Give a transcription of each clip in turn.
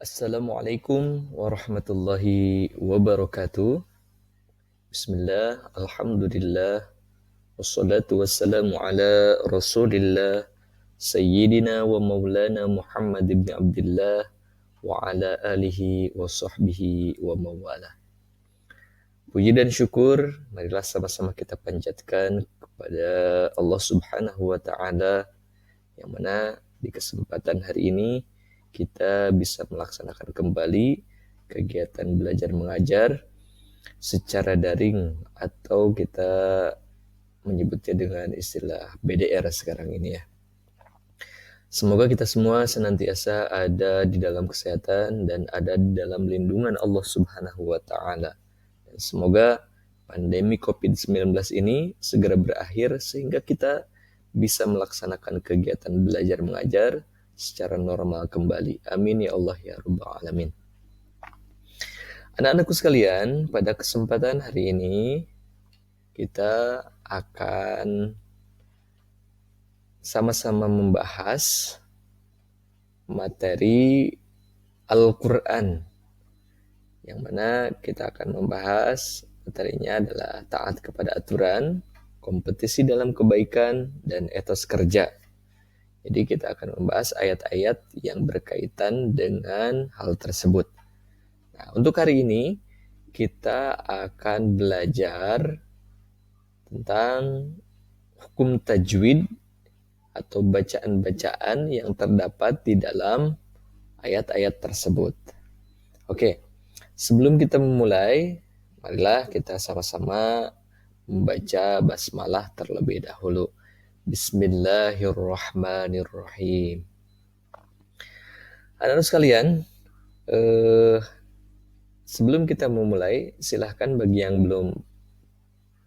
Assalamualaikum warahmatullahi wabarakatuh. Bismillah, alhamdulillah, wassalatu wassalamu ala rasulillah, sayyidina wa maulana Muhammad ibn Abdullah, wa ala alihi wa sahbihi wa mawala. Puji dan syukur, marilah sama-sama kita panjatkan kepada Allah subhanahu wa ta'ala, yang mana di kesempatan hari ini kita bisa melaksanakan kembali kegiatan belajar mengajar secara daring atau kita menyebutnya dengan istilah BDR sekarang ini ya. Semoga kita semua senantiasa ada di dalam kesehatan dan ada di dalam lindungan Allah Subhanahu wa taala. Dan semoga pandemi Covid-19 ini segera berakhir sehingga kita bisa melaksanakan kegiatan belajar mengajar secara normal kembali. Amin ya Allah ya Rabbal Alamin. Anak-anakku sekalian, pada kesempatan hari ini kita akan sama-sama membahas materi Al-Quran, yang mana kita akan membahas materinya adalah taat kepada aturan, kompetisi dalam kebaikan, dan etos kerja. Jadi kita akan membahas ayat-ayat yang berkaitan dengan hal tersebut. Nah, untuk hari ini kita akan belajar tentang hukum tajwid atau bacaan-bacaan yang terdapat di dalam ayat-ayat tersebut. Oke, sebelum kita memulai, marilah kita sama-sama membaca basmalah terlebih dahulu. Bismillahirrahmanirrahim. Anak-anak sekalian, sebelum kita memulai, silahkan bagi yang belum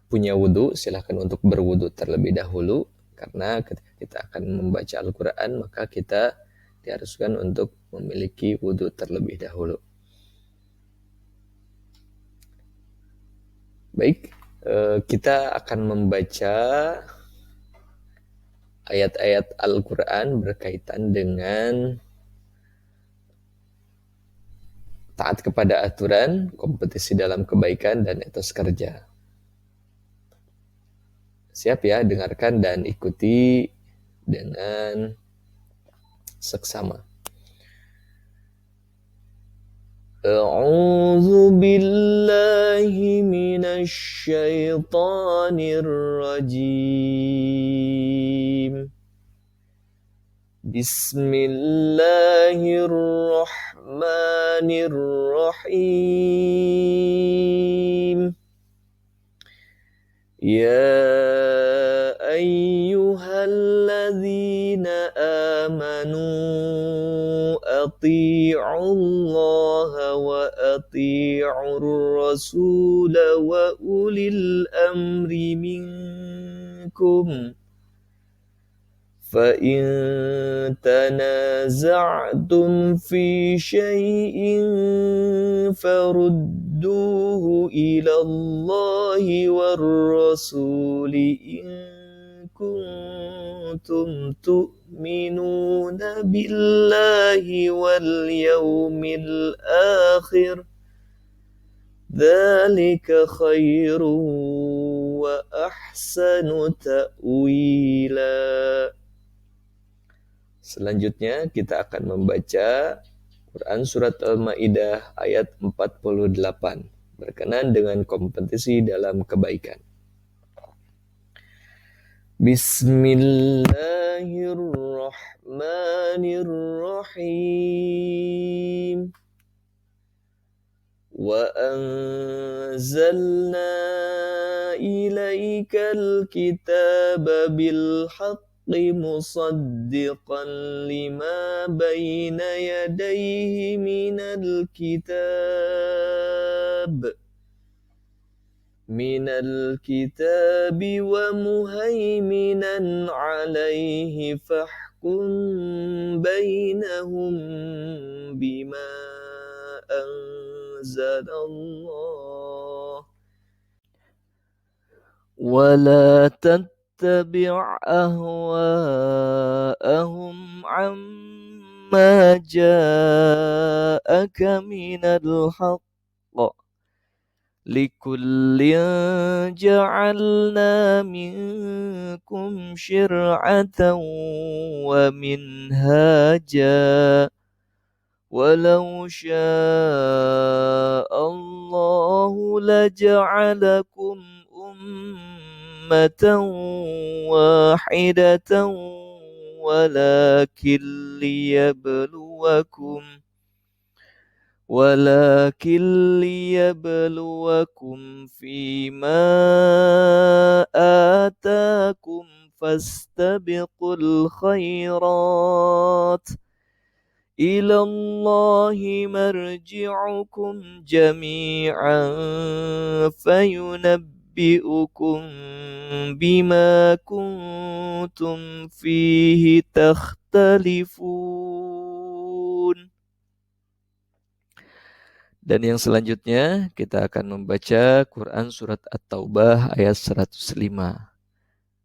punya wudhu, silahkan untuk berwudhu terlebih dahulu, karena ketika kita akan membaca Al-Quran, maka kita diharuskan untuk memiliki wudhu terlebih dahulu. Baik, kita akan membaca ayat-ayat Al-Quran berkaitan dengan taat kepada aturan, kompetisi dalam kebaikan, dan etos kerja. Siap ya, dengarkan dan ikuti dengan seksama. A'udzu billahi minasy syaithanir rajim. Bismillahirrahmanirrahim. Ya ayyuhalladzina amanu ati'ullaha wa ati'ur rasula wa ulil amri minkum. فَإِن تَنَازَعْتُمْ فِي شَيْءٍ فَرُدُّوهُ إِلَى اللَّهِ وَالرَّسُولِ إِن كُنتُمْ تُؤْمِنُونَ بِاللَّهِ وَالْيَوْمِ الْآخِرِ ذَلِكَ خَيْرٌ وَأَحْسَنُ تَأْوِيلًا. Selanjutnya kita akan membaca Quran Surat Al-Ma'idah ayat 48 berkenaan dengan kompetisi dalam kebaikan. Bismillahirrahmanirrahim. Wa anzalna ilaikal kitaba bil haqq مصدقا لما بين يديه من الكتاب ومهيمنا عليه فاحكم بينهم بما أنزل الله ولا تتبع أهواءهم عما جاءك جاءك من الحق لكل جعلنا منكم شرعة ومنهاجا ولو شاء الله لجعلكم أمة واحدة ولكن ليبلوكم فيما آتاكم فاستبقوا الخيرات إلى الله مرجعكم جميعا فينبئكم بما كنتم فيه تختلفون. Dan yang selanjutnya kita akan membaca Quran Surat At-Taubah ayat 105.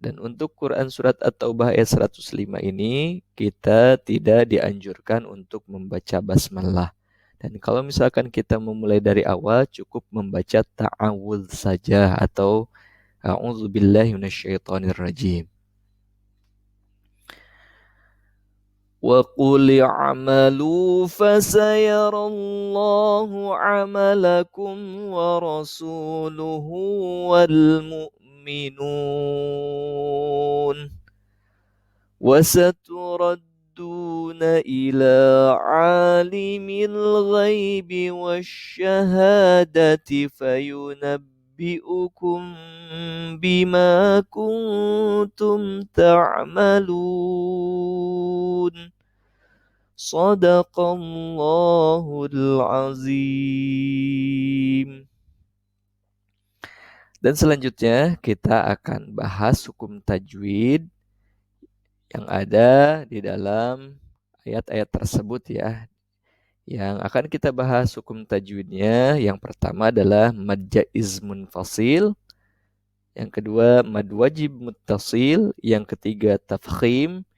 Dan untuk Quran Surat At-Taubah ayat 105 ini kita tidak dianjurkan untuk membaca basmalah. Dan kalau misalkan kita memulai dari awal cukup membaca ta'awudz saja atau a'udzubillahi minasyaitonirrajim. وَقُلِ اعْمَلُوا فَسَيَرَى اللَّهُ عَمَلَكُمْ وَرَسُولُهُ وَالْمُؤْمِنُونَ وَسَتُرَدُّونَ إِلَى عَالِمِ الْغَيْبِ وَالشَّهَادَةِ فَيُنَبِّئُكُم بِمَا كُنتُمْ تَعْمَلُونَ. Shadaqallahul azim. Dan selanjutnya kita akan bahas hukum tajwid yang ada di dalam ayat-ayat tersebut ya. Yang akan kita bahas hukum tajwidnya yang pertama adalah mad jaiz munfasil, yang kedua mad wajib muttasil, yang ketiga tafkhim,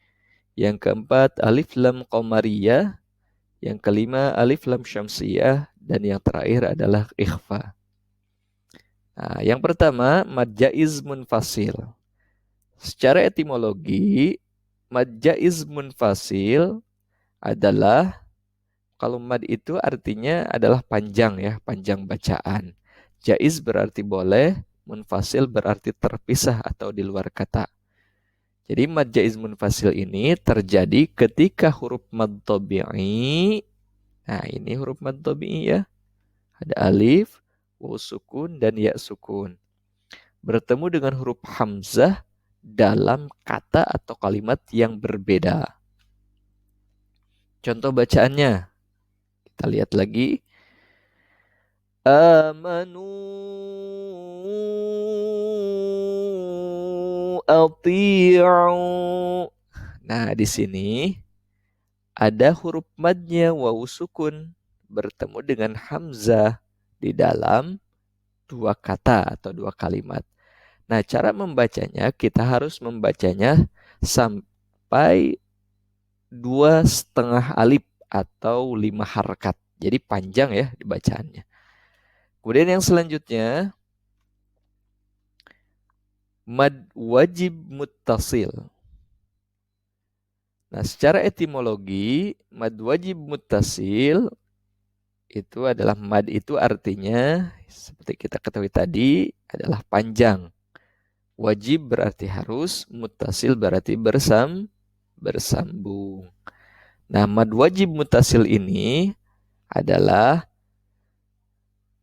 yang keempat alif lam qamariyah, yang kelima alif lam syamsiyah, dan yang terakhir adalah ikhfa. Nah, yang pertama mad jaiz munfasil. Secara etimologi mad jaiz munfasil adalah, kalau mad itu artinya adalah panjang ya, panjang bacaan. Jaiz berarti boleh, munfasil berarti terpisah atau di luar kata. Jadi mad jaiz munfasil ini terjadi ketika huruf mad tabi'i. Nah, ini huruf mad tabi'i ya. Ada alif, waw sukun, dan ya sukun. Bertemu dengan huruf hamzah dalam kata atau kalimat yang berbeda. Contoh bacaannya. Kita lihat lagi. Amanu ati'u. Nah, di sini ada huruf madnya waw sukun bertemu dengan hamzah di dalam dua kata atau dua kalimat. Nah, cara membacanya kita harus membacanya sampai 2,5 alif atau 5 harakat. Jadi panjang ya dibacaannya. Kemudian yang selanjutnya mad wajib muttasil. Nah, secara etimologi mad wajib muttasil itu adalah mad itu artinya seperti kita ketahui tadi adalah panjang. Wajib berarti harus, muttasil berarti bersambung. Nah, mad wajib muttasil ini adalah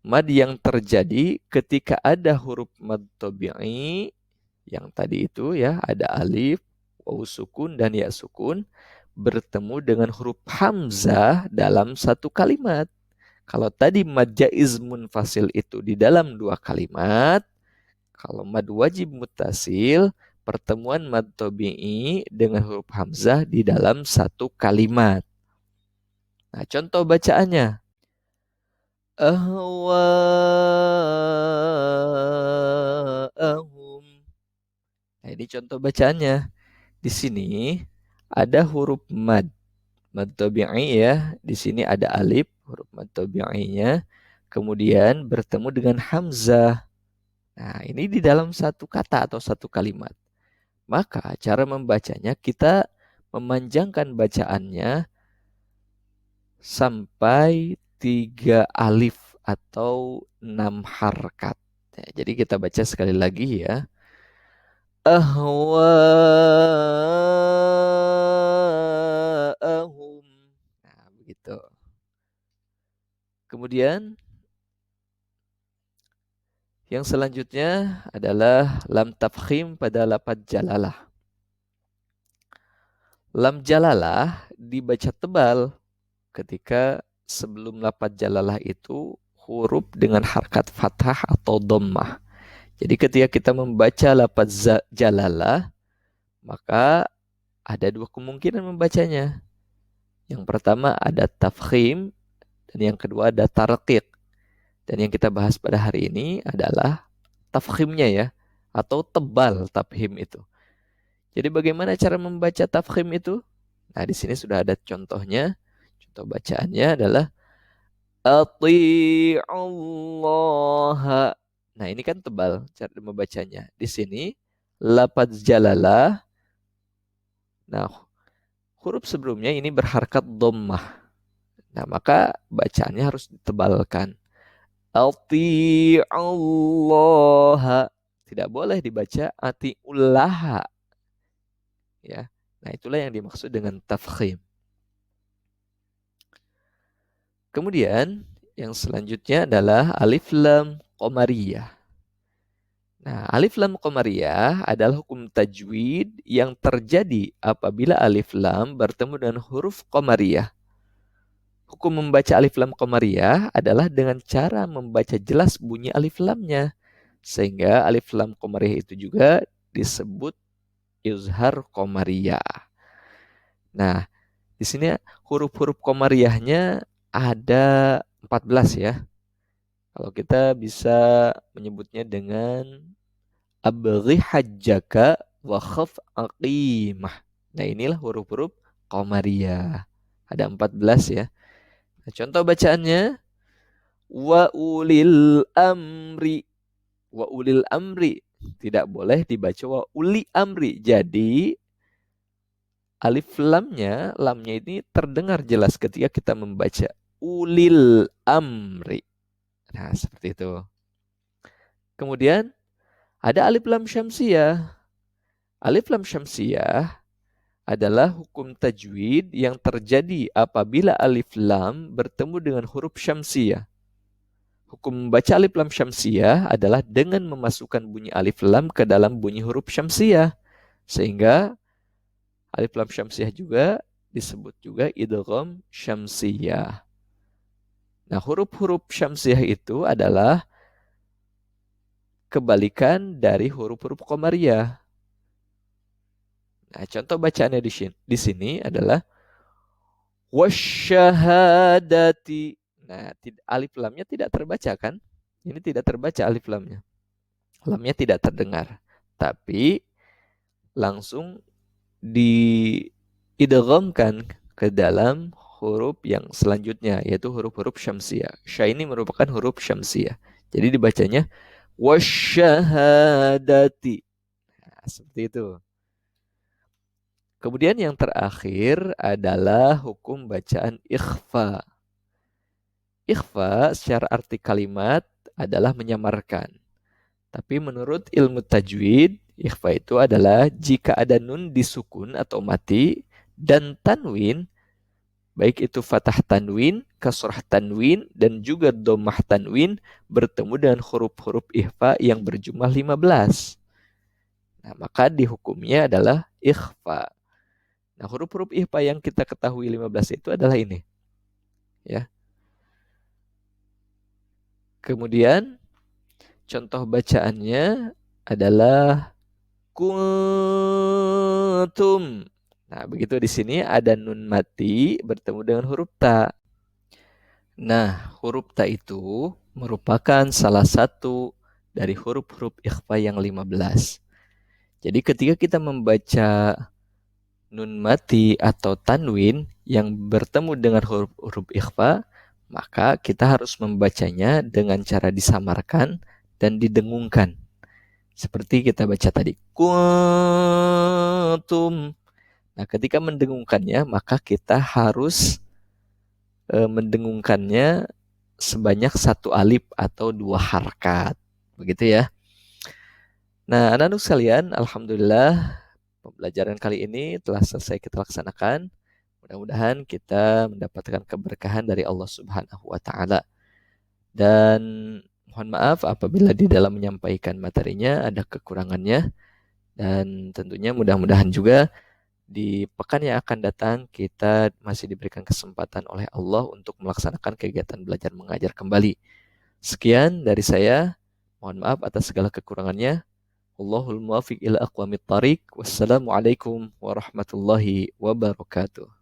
mad yang terjadi ketika ada huruf mad tabi'i yang tadi itu ya, ada alif, waw sukun, dan ya sukun bertemu dengan huruf hamzah dalam satu kalimat. Kalau tadi mad jaiz munfasil itu di dalam dua kalimat, kalau mad wajib muttasil pertemuan mad tabi'i dengan huruf hamzah di dalam satu kalimat. Nah, contoh bacaannya. Ahwa'ahum. Nah, ini contoh bacaannya. Di sini ada huruf mad. Mad tabi'i ya. Di sini ada alif, huruf mad tabi'inya, kemudian bertemu dengan hamzah. Nah, ini di dalam satu kata atau satu kalimat. Maka cara membacanya kita memanjangkan bacaannya sampai 3 alif atau 6 harkat. Ya, jadi kita baca sekali lagi ya. Ahwa'ahum. Nah, begitu. Kemudian yang selanjutnya adalah lam tafkhim pada lafaz jalalah. Lam jalalah dibaca tebal ketika sebelum lafaz jalalah itu huruf dengan harkat fathah atau dhammah. Jadi ketika kita membaca lafaz jalalah, maka ada dua kemungkinan membacanya. Yang pertama ada tafkhim dan yang kedua ada tarqiq. Dan yang kita bahas pada hari ini adalah tafkhimnya ya, atau tebal tafkhim itu. Jadi bagaimana cara membaca tafkhim itu? Nah, di sini sudah ada contohnya. Contoh bacaannya adalah Ati'ullaha. Nah, ini kan tebal cara membacanya. Di sini lafaz jalalah. Nah, huruf sebelumnya ini berharkat dhammah. Nah, maka bacaannya harus ditebalkan. Ati'ullaha. Tidak boleh dibaca ati'ullaha. Ya. Nah, itulah yang dimaksud dengan tafkhim. Kemudian yang selanjutnya adalah alif lam qamariyah. Nah, alif lam qamariyah adalah hukum tajwid yang terjadi apabila alif lam bertemu dengan huruf qamariyah. Hukum membaca alif lam qamariyah adalah dengan cara membaca jelas bunyi alif lamnya. Sehingga alif lam qamariyah itu juga disebut izhar qamariyah. Nah, di sini huruf-huruf qamariyahnya ada 14 ya. Kalau kita bisa menyebutnya dengan abghi hajjaka wa khaf aqimah. Nah, inilah huruf-huruf qamariyah. Ada 14 ya. Nah, contoh bacaannya wa ulil amri. Wa ulil amri. Tidak boleh dibaca wa uli amri. Jadi alif lamnya ini terdengar jelas ketika kita membaca ulil amri. Nah, seperti itu. Kemudian ada alif lam syamsiyah. Alif lam syamsiyah adalah hukum tajwid yang terjadi apabila alif lam bertemu dengan huruf syamsiyah. Hukum membaca alif lam syamsiyah adalah dengan memasukkan bunyi alif lam ke dalam bunyi huruf syamsiyah. Sehingga alif lam syamsiyah juga disebut juga idgham syamsiyah. Nah, huruf-huruf syamsiyah itu adalah kebalikan dari huruf-huruf qamariyah. Nah, contoh bacaannya di sini adalah wasyahadati. Nah, alif lamnya tidak terbaca kan? Ini tidak terbaca alif lamnya. Lamnya tidak terdengar. Tapi langsung diidghamkan ke dalam huruf yang selanjutnya, yaitu huruf-huruf syamsiyah. Sya ini merupakan huruf syamsiyah. Jadi dibacanya wasyahadati. Nah, seperti itu. Kemudian yang terakhir adalah hukum bacaan ikhfa. Ikhfa secara arti kalimat adalah menyamarkan. Tapi menurut ilmu tajwid, ikhfa itu adalah jika ada nun disukun atau mati dan tanwin, baik itu fathah tanwin, kasrah tanwin, dan juga dhammah tanwin bertemu dengan huruf-huruf ikhfa yang berjumlah 15. Nah, maka dihukumnya adalah ikhfa. Nah, huruf-huruf ikhfa yang kita ketahui 15 itu adalah ini. Ya. Kemudian contoh bacaannya adalah kuntum. Nah, begitu di sini ada nun mati bertemu dengan huruf ta. Nah, huruf ta itu merupakan salah satu dari huruf-huruf ikhfa yang 15. Jadi ketika kita membaca nun mati atau tanwin yang bertemu dengan huruf-huruf ikhfa, maka kita harus membacanya dengan cara disamarkan dan didengungkan. Seperti kita baca tadi, kuntum. Nah, ketika mendengungkannya, maka kita harus mendengungkannya sebanyak 1 alif atau 2 harkat. Begitu ya. Nah, anak-anak sekalian, alhamdulillah pembelajaran kali ini telah selesai kita laksanakan. Mudah-mudahan kita mendapatkan keberkahan dari Allah Subhanahu wa taala. Dan mohon maaf apabila di dalam menyampaikan materinya ada kekurangannya, dan tentunya mudah-mudahan juga di pekan yang akan datang kita masih diberikan kesempatan oleh Allah untuk melaksanakan kegiatan belajar mengajar kembali. Sekian dari saya. Mohon maaf atas segala kekurangannya. Wallahul muwaffiq ila aqwamit thariq. Wassalamualaikum warahmatullahi wabarakatuh.